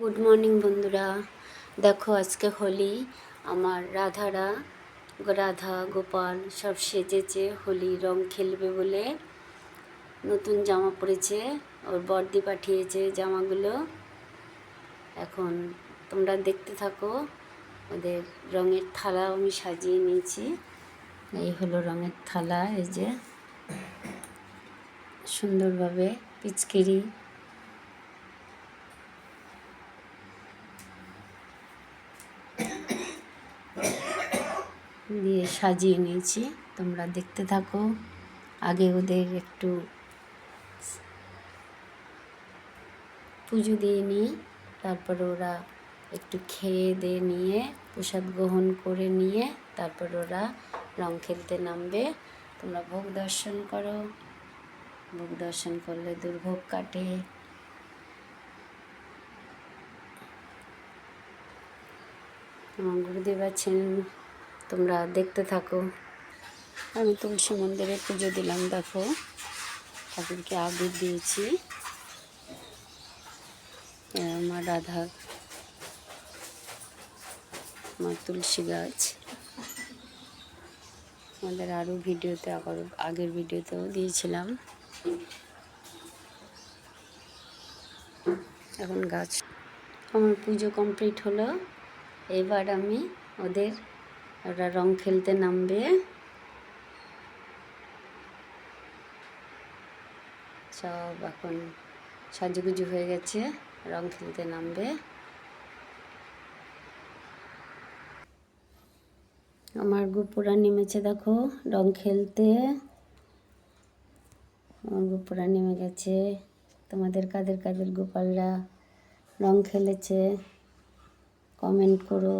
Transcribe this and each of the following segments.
Good morning বন্ধুরা। দেখো আজকে হোলি। আমার রাধা গোপাল সব সেজেছে হোলি রং খেলবে বলে। নতুন জামা পরেছে, ওর বর্দি পাঠিয়েছে জামাগুলো। এখন তোমরা দেখতে থাকো। ওদের রঙের থালা আমি সাজিয়ে নিয়েছি। এই হলো রঙের থালা, এই যে সুন্দরভাবে পিচকিরি দিয়ে সাজিয়ে নিয়েছি। তোমরা দেখতে থাকো। আগে ওদের একটু পুজো দিয়ে নিই, তারপরে ওরা একটু খেয়ে দিয়ে নিয়ে প্রসাদ গ্রহণ করে নিয়ে তারপর ওরা রং খেলতে নামবে। তোমরা ভোগ দর্শন করো। ভোগ দর্শন করলে দুর্ভোগ কাটে। আমার গুরুদেব আছেন, তোমরা দেখতে থাকো। আমি তুলসী মন্দিরে পুজো দিলাম। দেখো ঠাকুরকে আবির দিয়েছি। আমার রাধা, আমার তুলসী গাছ। আমাদের আরও ভিডিওতে আগের ভিডিওতেও দিয়েছিলাম। এখন গাছ আমার পুজো কমপ্লিট হলো। এবার আমি ওরা রং খেলতে নামবে। সব এখন সাজুগুজু হয়ে গেছে, রং খেলতে নামবে। আমার গোপুরা নেমেছে, দেখো রং খেলতে। আমার গোপুরা নেমে গেছে। তোমাদের কাদের কাদের গোপালরা রং খেলেছে কমেন্ট করো।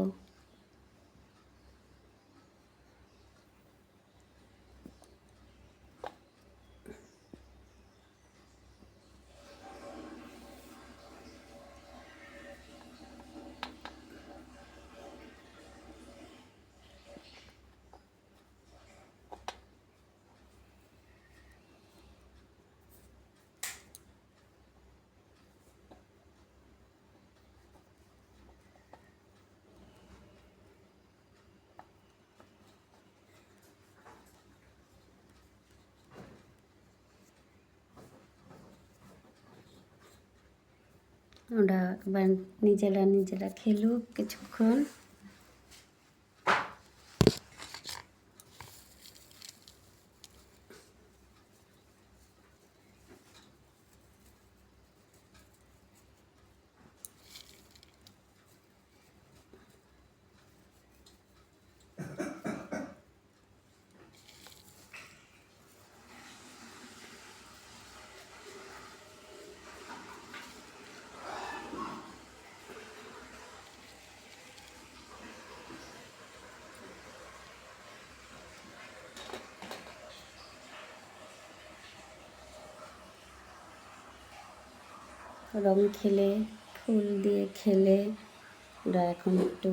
ওরা এবার নিজেরা খেলুক কিছুক্ষণ। রং খেলে ফুল দিয়ে খেলে ওরা এখন একটু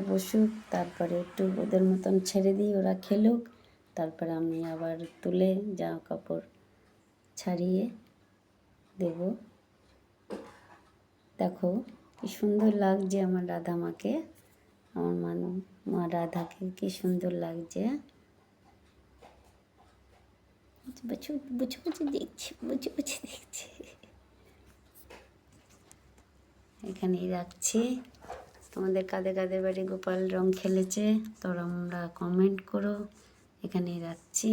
বসুক, তারপরে একটু ওদের মতন ছেড়ে দিই, ওরা খেলুক। তারপরে আমি আবার তুলে জামা কাপড় ছাড়িয়ে দেব। দেখো কি সুন্দর লাগছে আমার রাধা মাকে, আমার মা রাধাকে কি সুন্দর লাগছে। বুঝে বুঝে দেখছি। এখানেই রাখছি। তোমাদের কাদের কাদের বাড়ি গোপাল রং খেলেছে তোমরা কমেন্ট করো। এখানেই রাখছি।